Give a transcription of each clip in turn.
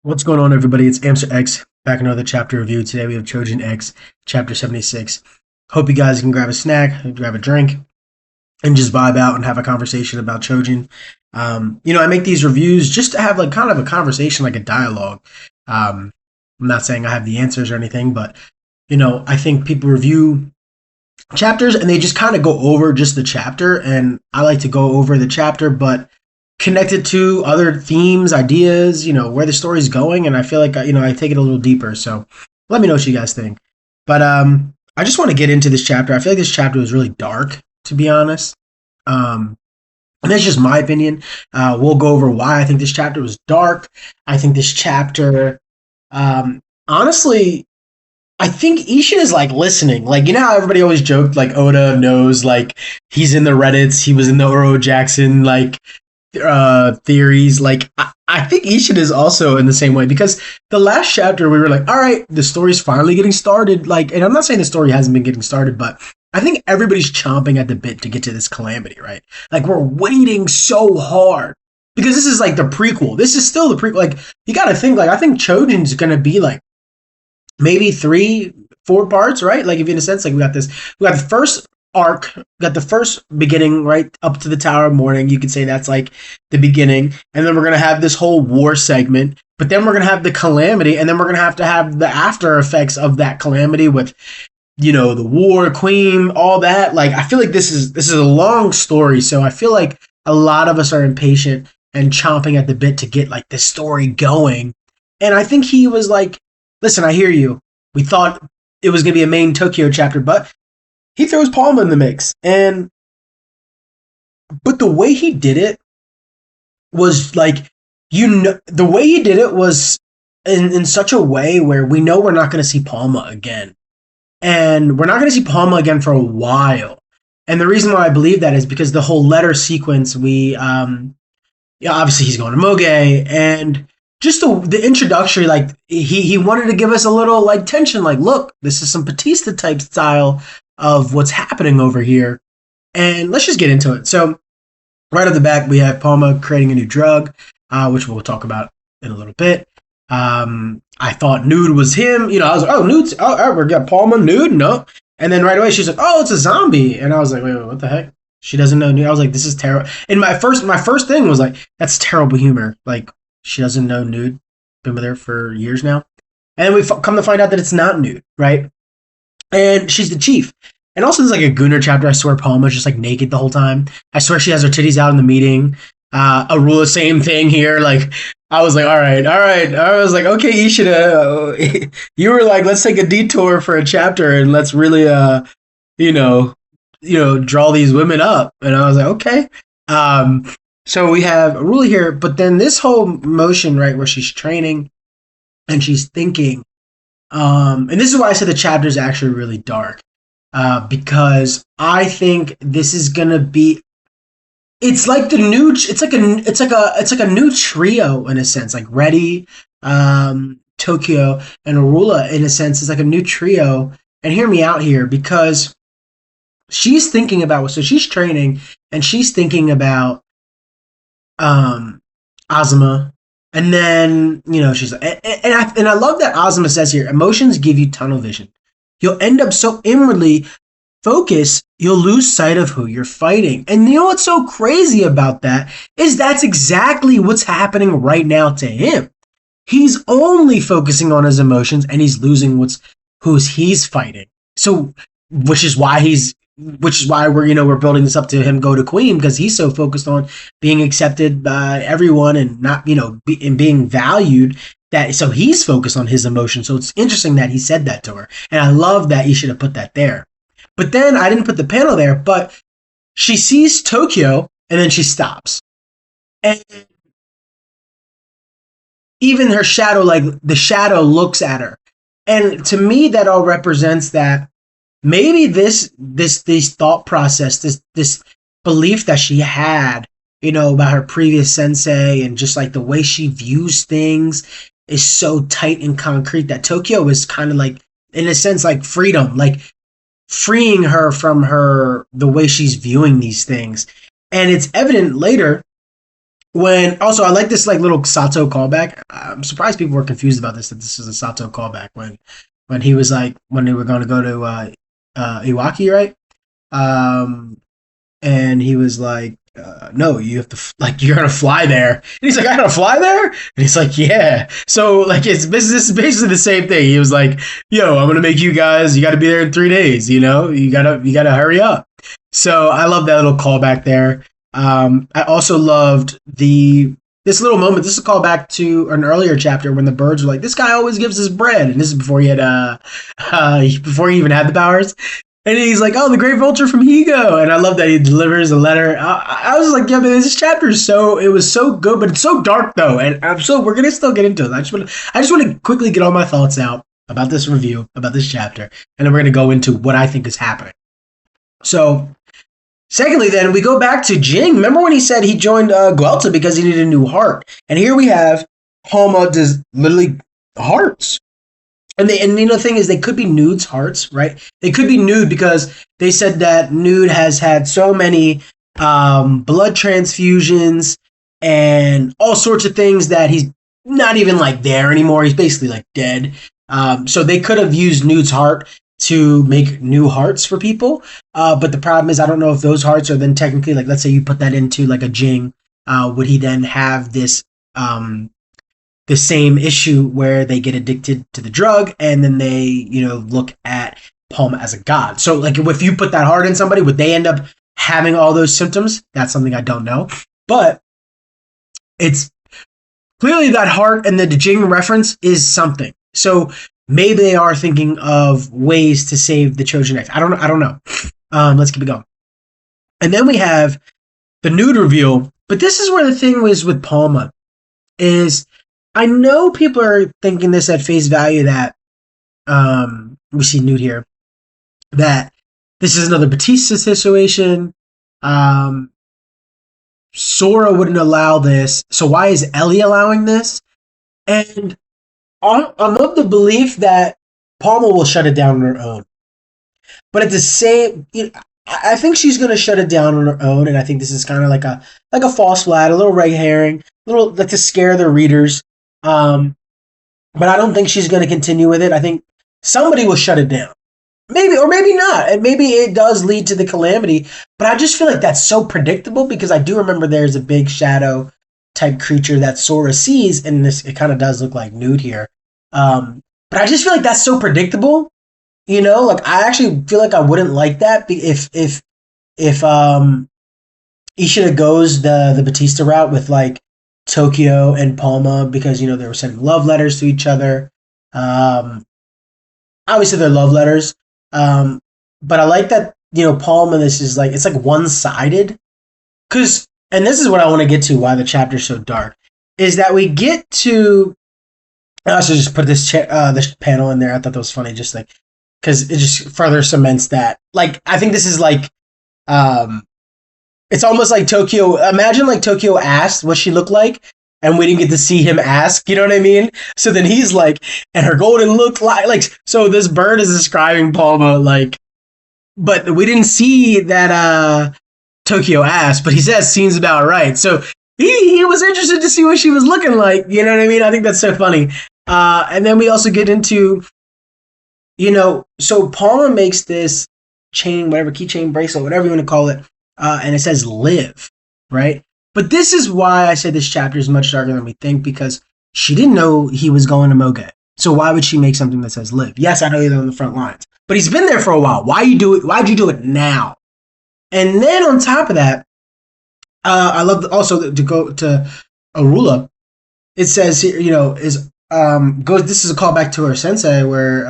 What's going on, everybody? It's Amster X back in another chapter review. Today we have Choujinx, chapter 76. Hope you guys can grab a snack, grab a drink, and just vibe out and have a conversation about Choujin. I make these reviews just to have like kind of a conversation, like a dialogue. I'm not saying I have the answers or anything, but I think people review chapters and they just kind of go over just the chapter, and I like to go over the chapter, but connected to other themes, ideas, where the story's going, and I feel like I take it a little deeper. So let me know what you guys think. But I just want to get into this chapter. I feel like this chapter was really dark, to be honest. And that's just my opinion. We'll go over why I think this chapter was dark. I think this chapter, honestly, I think Ishida is like listening. Like, how everybody always joked, like Oda knows, like he's in the Reddits, he was in the Oro Jackson, like theories. Like I think Ishida is also in the same way, because the last chapter we were like, all right, the story's finally getting started. Like, and I'm not saying the story hasn't been getting started, but I think everybody's chomping at the bit to get to this calamity, right? Like, we're waiting so hard because this is like the prequel. This is still the prequel. Like, you got to think, like, I think Choujin's gonna be like maybe 3-4 parts, right? Like, if in a sense, like we got the first arc, got the first beginning, right, up to the Tower of Mourning. You could say that's like the beginning, and then we're gonna have this whole war segment, but then we're gonna have the calamity, and then we're gonna have the after effects of that calamity with the war, queen, all that. Like, I feel like this is a long story, so I feel like a lot of us are impatient and chomping at the bit to get like this story going. And I think he was like, listen, I hear you. We thought it was gonna be a main Tokyo chapter, but he throws Palma in the mix. But the way he did it was like, the way he did it was in such a way where we know we're not going to see Palma again. And we're not going to see Palma again for a while. And the reason why I believe that is because the whole letter sequence, obviously he's going to Moge, and just the introductory, like he wanted to give us a little like tension, like, look, this is some Batista type style of what's happening over here. And let's just get into it. So right off the back, we have Palma creating a new drug, which we'll talk about in a little bit. I thought Nude was him. I was like, oh, Nude's, oh, we got Palma, Nude, no. And then right away, she's like, oh, it's a zombie. And I was like, wait, what the heck? She doesn't know Nude. I was like, this is terrible. And my first thing was like, that's terrible humor. Like, she doesn't know Nude. Been with her for years now. And then we come to find out that it's not Nude, right? And she's the chief. And also, there's like a Gunner chapter. I swear Palma's just like naked the whole time. I swear she has her titties out in the meeting. Arula, same thing here. Like, I was like, all right. I was like, okay, Ishida, you were like, let's take a detour for a chapter and let's really, draw these women up. And I was like, okay. So we have Arula here, but then this whole motion, right, where she's training and she's thinking, and this is why I said the chapter is actually really dark, because I think this is gonna be. It's like the new. It's like a new trio in a sense, like Reddy, Tokio, and Arula. In a sense, it's like a new trio. And hear me out here, because she's thinking about. So she's training, and she's thinking about Azuma. And then, she's like, and I love that Azuma says here, emotions give you tunnel vision. You'll end up so inwardly focused, you'll lose sight of who you're fighting. And you know what's so crazy about that is that's exactly what's happening right now to him. He's only focusing on his emotions, and he's losing who's he's fighting. So, which is why we're building this up to him go to Queen, because he's so focused on being accepted by everyone and not, and being valued, that so he's focused on his emotions. So it's interesting that he said that to her. And I love that he should have put that there. But then I didn't put the panel there, but she sees Tokio and then she stops. And even her shadow, like the shadow looks at her. And to me, that all represents that maybe this thought process, this belief that she had, about her previous sensei, and just like the way she views things is so tight and concrete that Tokio is kind of like, in a sense, like freedom, like freeing her from the way she's viewing these things. And it's evident later when also I like this like little Sato callback. I'm surprised people were confused about this, that this is a Sato callback when he was like when they were going to go to Iwaki, right? Um, and he was like, "No, you have to like you're gonna fly there." And he's like, "I gotta fly there," and he's like, "Yeah." So like this is basically the same thing. He was like, "Yo, I'm gonna make you guys. You got to be there in 3 days. You know, you gotta hurry up." So I love that little callback there. I also loved this little moment. This is a callback to an earlier chapter when the birds were like, "This guy always gives us bread," and this is before he had before he even had the powers. And he's like, "Oh, the Great Vulture from Higo," and I love that he delivers a letter. I was like, "Yeah, man, this chapter is it was so good, but it's so dark though." And we're gonna still get into it. I just want to quickly get all my thoughts out about this review, about this chapter, and then we're gonna go into what I think is happening. So, secondly, then we go back to Jing. Remember when he said he joined Guelta because he needed a new heart, and here we have Palma does literally hearts. And the thing is, they could be Nude's hearts, right? They could be Nude because they said that Nude has had so many blood transfusions and all sorts of things that he's not even like there anymore. He's basically like dead. So they could have used Nude's heart to make new hearts for people. But the problem is, I don't know if those hearts are then technically like, let's say you put that into like a Jing, would he then have this the same issue where they get addicted to the drug and then they, look at Palma as a god. So like if you put that heart in somebody, would they end up having all those symptoms? That's something I don't know. But it's clearly that heart and the Jing reference is something. So maybe they are thinking of ways to save the choujinx. I don't know. Let's keep it going. And then we have the Nude reveal. But this is where the thing was with Palma is, I know people are thinking this at face value that we see Nude here, that this is another Batista situation. Sora wouldn't allow this, so why is Ellie allowing this? And I'm of the belief that Palma will shut it down on her own. But at the same, I think she's going to shut it down on her own, and I think this is kind of like a false flag, a little red herring, a little like to scare the readers. But I don't think she's going to continue with it. I think somebody will shut it down. Maybe, or maybe not. And maybe it does lead to the calamity. But I just feel like that's so predictable because I do remember there's a big shadow type creature that Sora sees. And it kind of does look like Nude here. But I just feel like that's so predictable. Like I actually feel like I wouldn't like that if Ishida goes the Batista route with like Tokio and Palma because they were sending love letters to each other. Obviously they're love letters, but I like that Palma. This is like it's like one-sided because, and this is what I want to get to. Why the chapter's so dark is that we get to. I also just put this panel in there. I thought that was funny, just like because it just further cements that. Like I think this is like. It's almost like Tokio. Imagine like Tokio asked what she looked like, and we didn't get to see him ask. You know what I mean? So then he's like, and her golden look like. So this bird is describing Palma like, but we didn't see that Tokio asked, but he says seems about right. So he was interested to see what she was looking like. You know what I mean? I think that's so funny. And then we also get into, so Palma makes this chain, whatever keychain bracelet, whatever you want to call it. And it says live, right? But this is why I said this chapter is much darker than we think, because she didn't know he was going to Moge. So why would she make something that says live? Yes, I know you're on the front lines, but he's been there for a while. Why'd you do it now? And then on top of that, I love also to go to Arula. It says here, this is a callback to her sensei where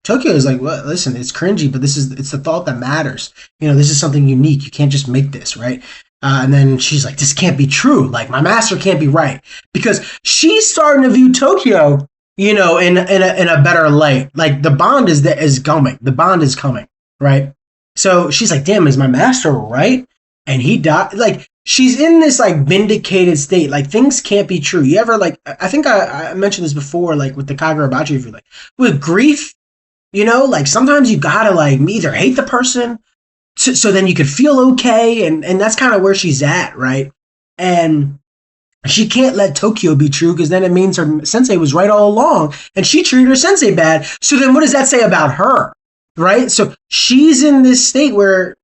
Tokio is like, well, listen, it's cringy, but it's the thought that matters. This is something unique. You can't just make this, right? And then she's like, this can't be true. Like, my master can't be right. Because she's starting to view Tokio, in a better light. Like, the bond is coming. The bond is coming, right? So she's like, damn, is my master right? And he died. Like, she's in this, like, vindicated state. Like, things can't be true. You ever, like, I think I mentioned this before, like, with the Kagurabachi review, like, with grief, like sometimes you gotta like either hate the person so then you could feel okay, and that's kind of where she's at, right? And she can't let Tokio be true because then it means her sensei was right all along and she treated her sensei bad. So then what does that say about her? Right? So she's in this state where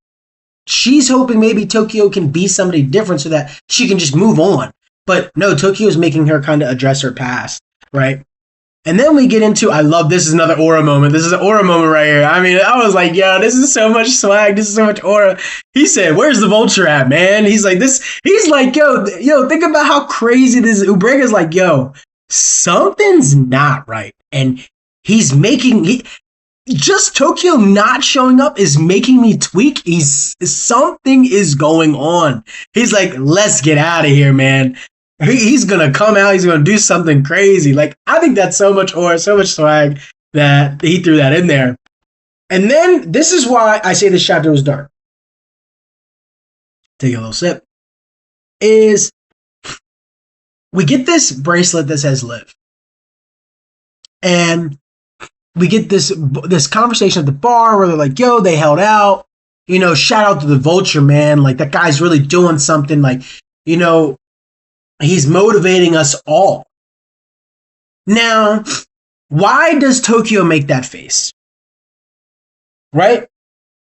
she's hoping maybe Tokio can be somebody different so that she can just move on. But no, Tokio's making her kind of address her past, right? And then we get into, I love, this is another aura moment. This is an aura moment right here. I mean, I was like, yo, this is so much swag. This is so much aura. He said, where's the vulture at, man? He's like, yo, think about how crazy this is. Ubrega's like, yo, something's not right. And just Tokio not showing up is making me tweak. Something is going on. He's like, let's get out of here, man. He's going to come out. He's going to do something crazy. Like, I think that's so much aura, so much swag that he threw that in there. And then this is why I say this chapter was dark. Take a little sip. Is we get this bracelet that says live. And we get this conversation at the bar where they're like, yo, they held out. You know, shout out to the vulture, man. Like, that guy's really doing something. Like, you know, he's motivating us all. Now, why does Tokio make that face? Right?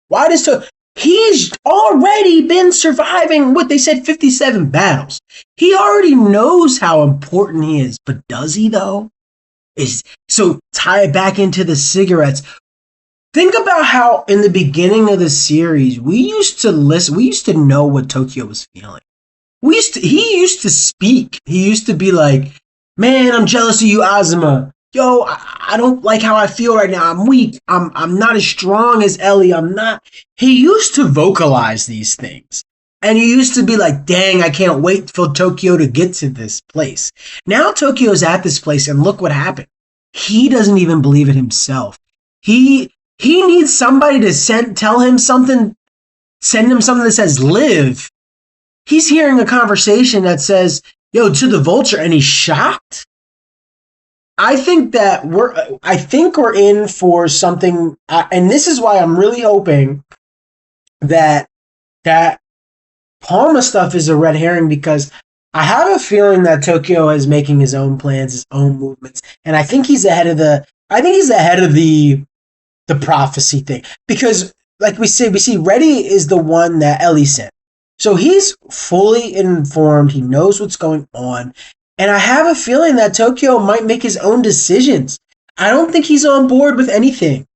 Why does he's already been surviving what they said 57 battles. He already knows how important he is, but does he though? So tie it back into the cigarettes. Think about how in the beginning of the series, we used to know what Tokio was feeling. He used to speak. He used to be like, man, I'm jealous of you, Azuma. Yo, I don't like how I feel right now. I'm weak. I'm not as strong as Ellie. He used to vocalize these things. And he used to be like, dang, I can't wait for Tokio to get to this place. Now Tokio's at this place and look what happened. He doesn't even believe it himself. He needs somebody to send him something that says live. He's hearing a conversation that says, yo, to the vulture, and he's shocked. I think we're in for something, and this is why I'm really hoping that Palma stuff is a red herring, because I have a feeling that Tokio is making his own plans, his own movements, and I think he's ahead of the prophecy thing, because like we see Reddy is the one that Ellie sent. So he's fully informed. He knows what's going on. And I have a feeling that Tokio might make his own decisions. I don't think he's on board with anything.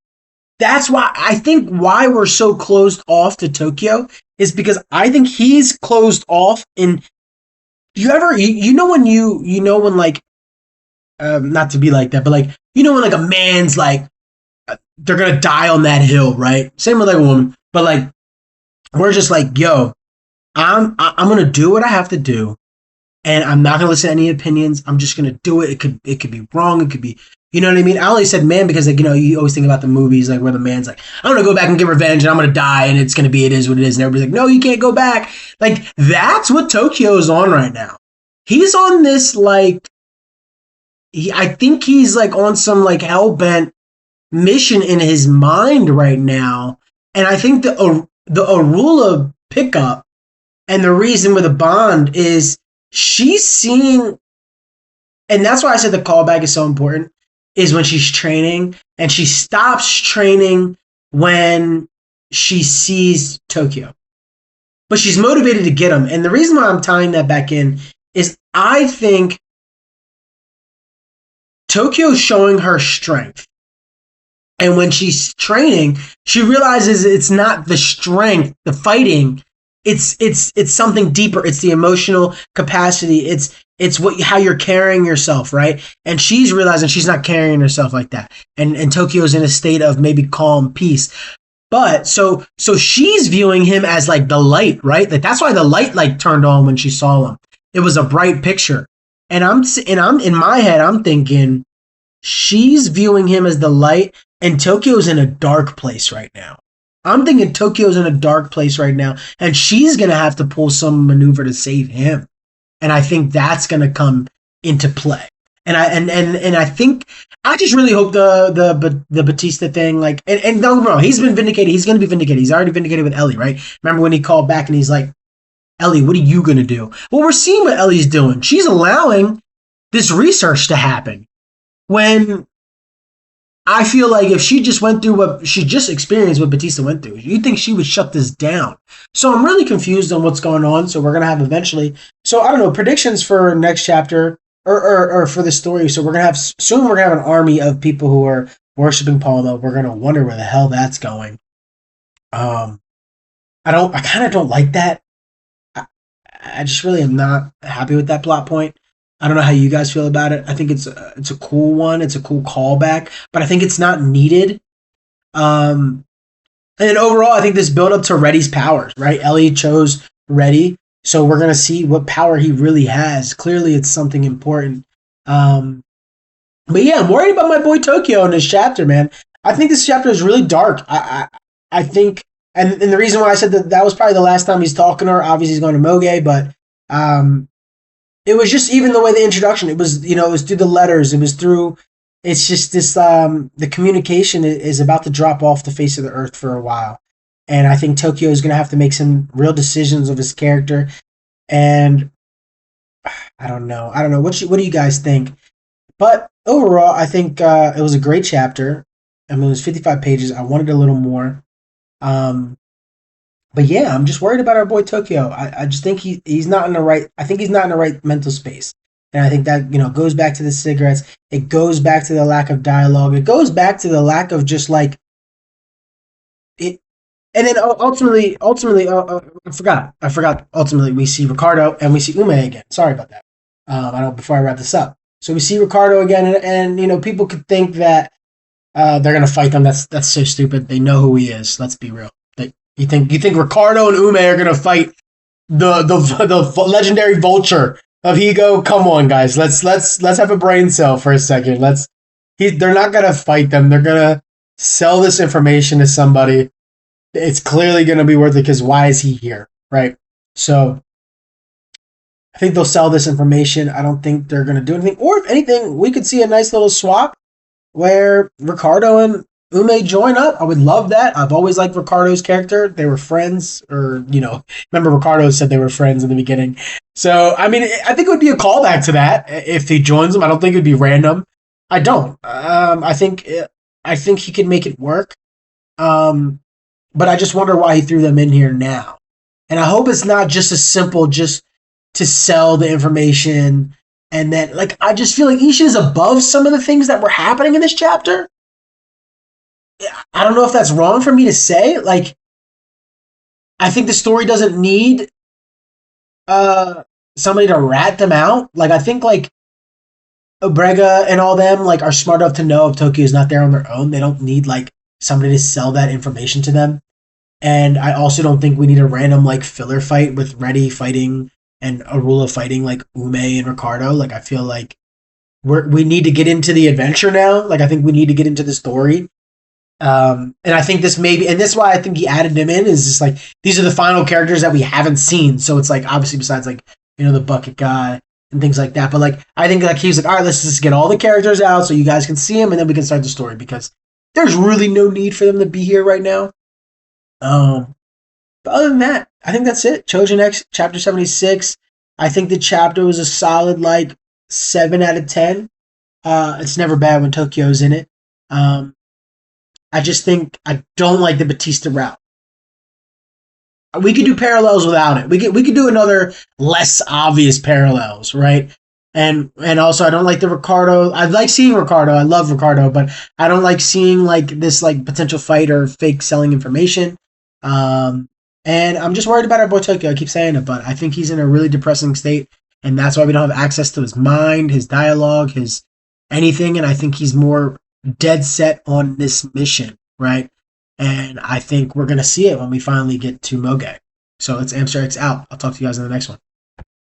That's why I think why we're so closed off to Tokio is because I think he's closed off in when like not to be like that, but like when like a man's like they're gonna die on that hill, right? Same with like a woman. But like we're just like, yo, I'm gonna do what I have to do, and I'm not gonna listen to any opinions. I'm just gonna do it. It could be wrong. It could be, you know what I mean? I only said man because like you always think about the movies like where the man's like, I'm gonna go back and get revenge, and I'm gonna die, and it's gonna be it is what it is, and everybody's like, no, you can't go back. Like that's what Tokio is on right now. He's on this like, I think he's like on some like hell-bent mission in his mind right now, and I think the Arula pickup. And the reason with the bond is she's seeing, and that's why I said the callback is so important, is when she's training, and she stops training when she sees Tokio. But she's motivated to get him. And the reason why I'm tying that back in is I think Tokio's showing her strength. And when she's training, she realizes it's not the strength, the fighting. It's something deeper. It's the emotional capacity. It's how you're carrying yourself, right? And she's realizing she's not carrying herself like that. And Tokio's in a state of maybe calm peace. But so she's viewing him as like the light, right? Like that's why the light like turned on when she saw him. It was a bright picture. And I'm in my head, I'm thinking she's viewing him as the light, and Tokio's in a dark place right now. I'm thinking Tokio's in a dark place right now, and she's going to have to pull some maneuver to save him. And I think that's going to come into play. And I think I just really hope the Batista thing, like, and don't get me wrong, he's been vindicated. He's going to be vindicated. He's already vindicated with Ellie, right? Remember when he called back and he's like, Ellie, what are you going to do? Well, we're seeing what Ellie's doing. She's allowing this research to happen when I feel like if she just went through what she just experienced, what Batista went through, you'd think she would shut this down. So I'm really confused on what's going on. So we're going to have eventually. So I don't know, predictions for next chapter or for the story. So we're going to have, soon we're going to have an army of people who are worshiping Palma. We're going to wonder where the hell that's going. I kind of don't like that. I just really am not happy with that plot point. I don't know how you guys feel about it. I think it's a cool one. It's a cool callback, but I think it's not needed. And then overall, I think this build up to Reddy's powers, right? Ellie chose Reddy, so we're gonna see what power he really has. Clearly, it's something important. But yeah, I'm worried about my boy Tokio in this chapter, man. I think this chapter is really dark. I think, and the reason why I said that was probably the last time he's talking to her. Obviously, he's going to Moge, but it was just even the way the introduction. It was, it was through the letters. It was through. It's just this. The communication is about to drop off the face of the earth for a while, and I think Tokio is going to have to make some real decisions of his character. And I don't know. What do you guys think? But overall, I think it was a great chapter. I mean, it was 55 pages. I wanted a little more. But yeah, I'm just worried about our boy Tokio. I just think he's not in the right. I think he's not in the right mental space, and I think that goes back to the cigarettes. It goes back to the lack of dialogue. It goes back to the lack of just like it. And then ultimately, I forgot. Ultimately, we see Ricardo and we see Ume again. Sorry about that. I know before I wrap this up. So we see Ricardo again, and people could think that they're gonna fight them. That's so stupid. They know who he is. Let's be real. You think Ricardo and Ume are gonna fight the legendary vulture of Higo? Come on, guys. Let's have a brain cell for a second. They're not gonna fight them. They're gonna sell this information to somebody. It's clearly gonna be worth it because why is he here, right? So I think they'll sell this information. I don't think they're gonna do anything. Or if anything, we could see a nice little swap where Ricardo and Ume join up. I would love that. I've always liked Ricardo's character. They were friends, or remember Ricardo said they were friends in the beginning. So I mean, I think it would be a callback to that if he joins them. I don't think it'd be random. I don't. I think he can make it work. But I just wonder why he threw them in here now. And I hope it's not just as simple just to sell the information. And then, I just feel like Ishida is above some of the things that were happening in this chapter. I don't know if that's wrong for me to say. I think the story doesn't need somebody to rat them out. I think, Obrega and all them, are smart enough to know if Tokyo is not there on their own. They don't need, somebody to sell that information to them. And I also don't think we need a random, filler fight with Reddy fighting and Arula fighting, Ume and Ricardo. I feel like we need to get into the adventure now. I think we need to get into the story. And I think this maybe, and that's why I think he added them in, is just these are the final characters that we haven't seen. So it's obviously besides the bucket guy and things like that. But I think he was all right, let's just get all the characters out so you guys can see them and then we can start the story because there's really no need for them to be here right now. But other than that, I think that's it. Choujinx chapter 76. I think the chapter was a solid 7 out of 10. It's never bad when Tokyo's in it. I just think I don't like the Batista route. We could do parallels without it. We could do another less obvious parallels, right? And also I don't like the Ricardo. I like seeing Ricardo. I love Ricardo, but I don't like seeing this potential fight or fake selling information. And I'm just worried about our boy Tokyo. I keep saying it, but I think he's in a really depressing state, and that's why we don't have access to his mind, his dialogue, his anything. And I think he's more dead set on this mission, right? And I think we're going to see it when we finally get to Moge. So it's Amster X out. I'll talk to you guys in the next one.